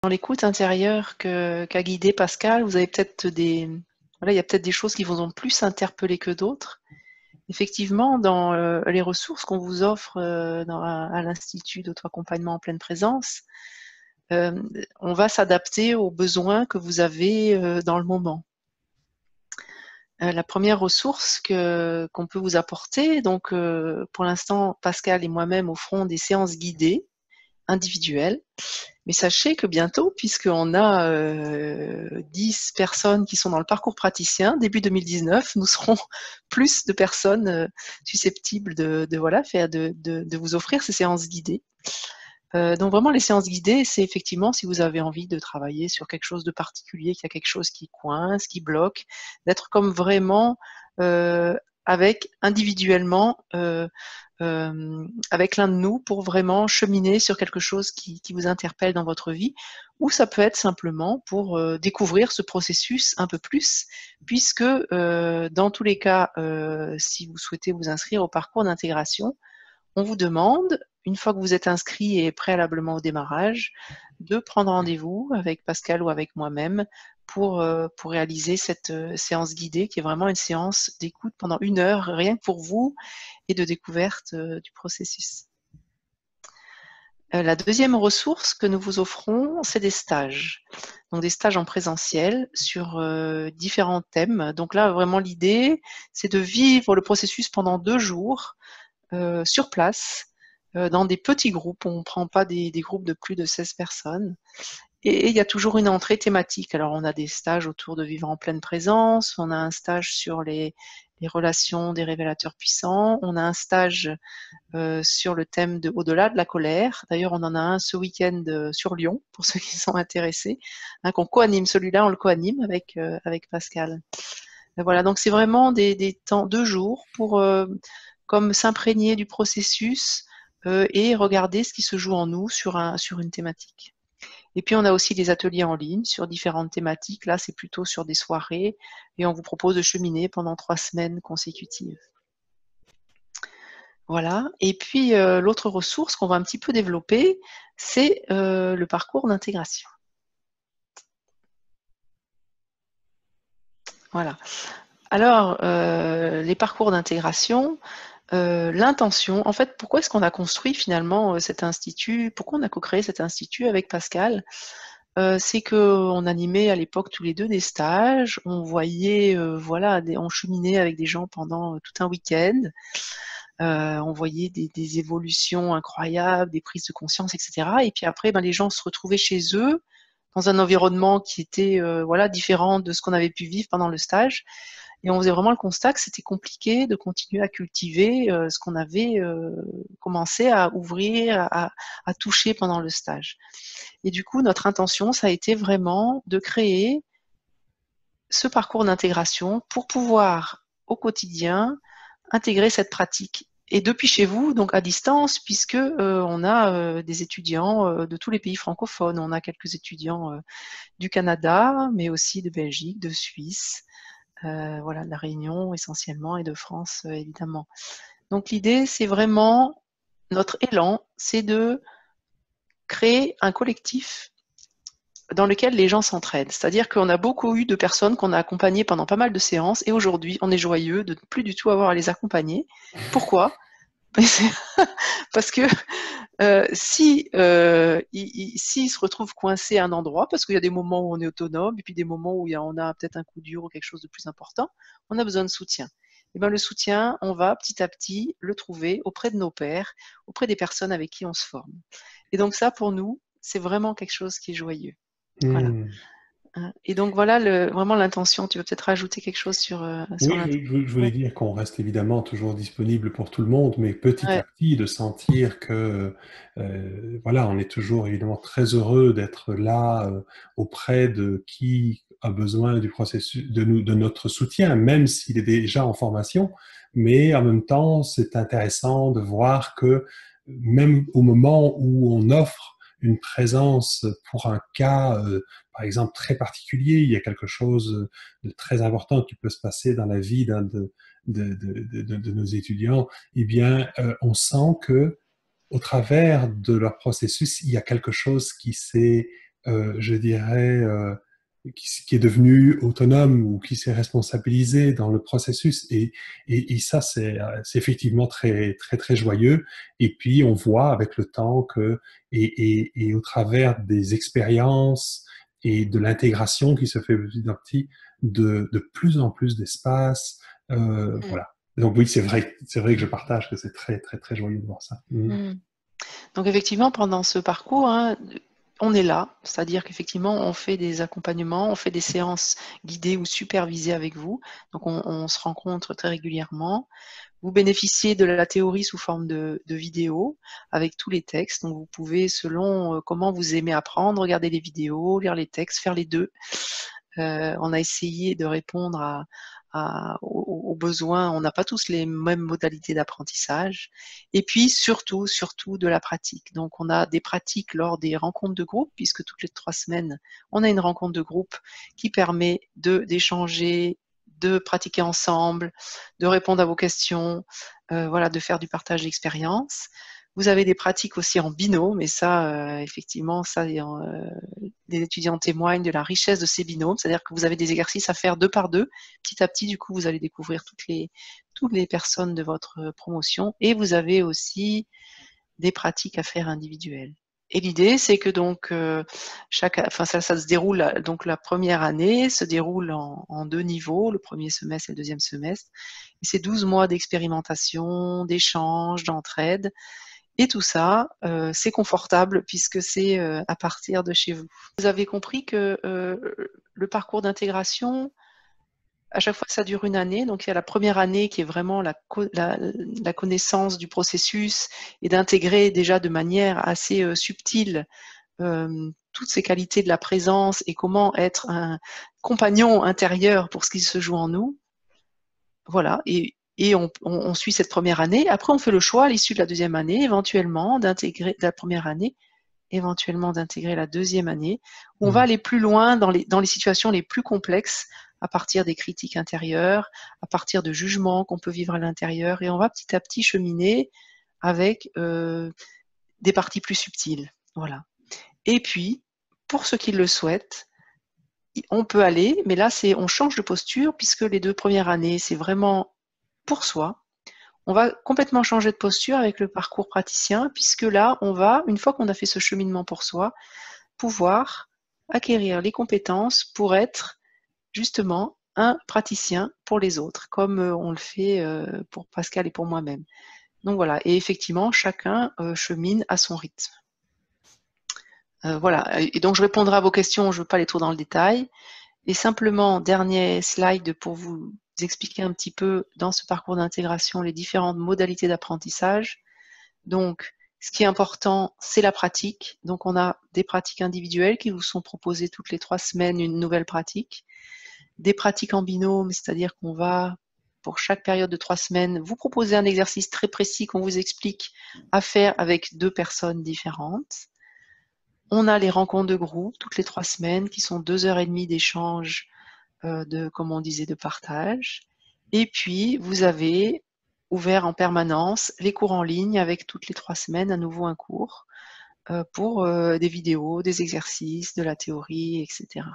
l'écoute intérieure qu'a guidé Pascal, vous avez peut-être voilà, il y a peut-être des choses qui vous ont plus interpellé que d'autres. Effectivement, dans les ressources qu'on vous offre à l'Institut d'auto-accompagnement en pleine présence, on va s'adapter aux besoins que vous avez dans le moment. La première ressource qu'on peut vous apporter, donc pour l'instant, Pascal et moi-même offrons des séances guidées individuelles. Mais sachez que bientôt, puisqu'on a 10 personnes qui sont dans le parcours praticien, début 2019, nous serons plus de personnes susceptibles de vous offrir ces séances guidées. Donc vraiment, les séances guidées, c'est effectivement si vous avez envie de travailler sur quelque chose de particulier, qu'il y a quelque chose qui coince, qui bloque, d'être comme vraiment avec individuellement avec l'un de nous pour vraiment cheminer sur quelque chose qui vous interpelle dans votre vie, ou ça peut être simplement pour découvrir ce processus un peu plus, puisque dans tous les cas, si vous souhaitez vous inscrire au parcours d'intégration, on vous demande, une fois que vous êtes inscrit et préalablement au démarrage, de prendre rendez-vous avec Pascal ou avec moi-même pour réaliser cette séance guidée qui est vraiment une séance d'écoute pendant 1 heure, rien que pour vous, et de découverte du processus. La deuxième ressource que nous vous offrons, c'est des stages. Donc des stages en présentiel sur différents thèmes. Donc là, vraiment, l'idée, c'est de vivre le processus pendant 2 jours sur place, dans des petits groupes. On ne prend pas des groupes de plus de 16 personnes. Et il y a toujours une entrée thématique. Alors, on a des stages autour de vivre en pleine présence, on a un stage sur les relations des révélateurs puissants, on a un stage sur le thème de au-delà de la colère. D'ailleurs, on en a un ce week-end sur Lyon, pour ceux qui sont intéressés, qu'on co-anime. Celui-là, on le co-anime avec Pascal. Et voilà, donc c'est vraiment des temps, 2 jours pour comme s'imprégner du processus et regarder ce qui se joue en nous sur une thématique. Et puis on a aussi des ateliers en ligne sur différentes thématiques. Là, c'est plutôt sur des soirées et on vous propose de cheminer pendant 3 semaines consécutives. Voilà. Et puis l'autre ressource qu'on va un petit peu développer, c'est le parcours d'intégration. Voilà. Alors, les parcours d'intégration, l'intention, en fait, pourquoi est-ce qu'on a construit finalement cet institut? Pourquoi on a co-créé cet institut avec Pascal? C'est qu'on animait à l'époque tous les deux des stages, on voyait, on cheminait avec des gens pendant tout un week-end, on voyait des évolutions incroyables, des prises de conscience, etc. Et puis après, les gens se retrouvaient chez eux, dans un environnement qui était différent de ce qu'on avait pu vivre pendant le stage. Et on faisait vraiment le constat que c'était compliqué de continuer à cultiver ce qu'on avait commencé à ouvrir, à toucher pendant le stage. Et du coup, notre intention, ça a été vraiment de créer ce parcours d'intégration pour pouvoir, au quotidien, intégrer cette pratique. Et depuis chez vous, donc à distance, puisque on a des étudiants de tous les pays francophones. On a quelques étudiants du Canada, mais aussi de Belgique, de Suisse, de la Réunion essentiellement, et de France évidemment. Donc l'idée, c'est vraiment, notre élan, c'est de créer un collectif dans lequel les gens s'entraident. C'est-à-dire qu'on a beaucoup eu de personnes qu'on a accompagnées pendant pas mal de séances, et aujourd'hui, on est joyeux de ne plus du tout avoir à les accompagner. Pourquoi? Parce que s'ils se retrouvent coincés à un endroit, parce qu'il y a des moments où on est autonome, et puis des moments où on a peut-être un coup dur ou quelque chose de plus important, on a besoin de soutien. Et le soutien, on va petit à petit le trouver auprès de nos pairs, auprès des personnes avec qui on se forme. Et donc ça, pour nous, c'est vraiment quelque chose qui est joyeux. Voilà. Et donc voilà vraiment l'intention. Tu veux peut-être rajouter quelque chose sur Oui, l'intention? je voulais dire qu'on reste évidemment toujours disponible pour tout le monde, mais petit à Ouais. petit de sentir que, voilà, on est toujours évidemment très heureux d'être là auprès de qui a besoin du processus, de notre soutien, même s'il est déjà en formation. Mais en même temps, c'est intéressant de voir que même au moment où on offre une présence pour un cas, par exemple, très particulier, il y a quelque chose de très important qui peut se passer dans la vie d'un de nos étudiants, eh bien, on sent que au travers de leur processus, il y a quelque chose qui s'est je dirais, qui est devenu autonome ou qui s'est responsabilisé dans le processus. Et ça, c'est effectivement très, très, très joyeux. Et puis, on voit avec le temps que, et au travers des expériences et de l'intégration qui se fait petit à petit, de plus en plus d'espace. Mm. Voilà. Donc oui, c'est vrai que je partage que c'est très, très, très joyeux de voir ça. Mm. Donc effectivement, pendant ce parcours, hein, on est là, c'est-à-dire qu'effectivement, on fait des accompagnements, on fait des séances guidées ou supervisées avec vous. Donc on se rencontre très régulièrement. Vous bénéficiez de la théorie sous forme de vidéos avec tous les textes. Donc vous pouvez, selon comment vous aimez apprendre, regarder les vidéos, lire les textes, faire les deux. On a essayé de répondre aux besoins. On n'a pas tous les mêmes modalités d'apprentissage. Et puis surtout, surtout de la pratique. Donc on a des pratiques lors des rencontres de groupe, puisque toutes les 3 semaines, on a une rencontre de groupe qui permet d'échanger, de pratiquer ensemble, de répondre à vos questions, voilà, de faire du partage d'expérience. Vous avez des pratiques aussi en binôme, et ça, effectivement, ça, les étudiants témoignent de la richesse de ces binômes, c'est-à-dire que vous avez des exercices à faire 2 par 2. Petit à petit, du coup, vous allez découvrir toutes les personnes de votre promotion, et vous avez aussi des pratiques à faire individuelles. Et l'idée, c'est que donc ça se déroule, donc la première année se déroule en 2 niveaux, le premier semestre et le deuxième semestre. Et c'est 12 mois d'expérimentation, d'échange, d'entraide. Et tout ça, c'est confortable puisque c'est à partir de chez vous. Vous avez compris que le parcours d'intégration, à chaque fois, ça dure 1 année. Donc il y a la première année qui est vraiment la connaissance du processus et d'intégrer déjà de manière assez subtile toutes ces qualités de la présence et comment être un compagnon intérieur pour ce qui se joue en nous. Voilà, et on suit cette première année. Après, on fait le choix à l'issue de la deuxième année, éventuellement, d'intégrer la première année, éventuellement d'intégrer la deuxième année, où on va aller plus loin dans les situations les plus complexes, à partir des critiques intérieures, à partir de jugements qu'on peut vivre à l'intérieur, et on va petit à petit cheminer avec des parties plus subtiles. Voilà. Et puis, pour ceux qui le souhaitent, on peut aller, mais là, on change de posture, puisque les 2 premières années, c'est vraiment pour soi. On va complètement changer de posture avec le parcours praticien, puisque là, on va, une fois qu'on a fait ce cheminement pour soi, pouvoir acquérir les compétences pour être justement un praticien pour les autres, comme on le fait pour Pascal et pour moi-même. Donc voilà, et effectivement, chacun chemine à son rythme. Voilà, et donc je répondrai à vos questions, je ne veux pas aller trop dans le détail. Et simplement, dernier slide pour vous expliquer un petit peu dans ce parcours d'intégration les différentes modalités d'apprentissage. Donc, ce qui est important, c'est la pratique. Donc, on a des pratiques individuelles qui vous sont proposées toutes les 3 semaines, une nouvelle pratique. Des pratiques en binôme, c'est-à-dire qu'on va, pour chaque période de 3 semaines, vous proposer un exercice très précis qu'on vous explique à faire avec 2 personnes différentes. On a les rencontres de groupe toutes les 3 semaines qui sont 2h30 d'échange, comme on disait, de partage. Et puis, vous avez ouvert en permanence les cours en ligne avec toutes les 3 semaines à nouveau un cours pour des vidéos, des exercices, de la théorie, etc.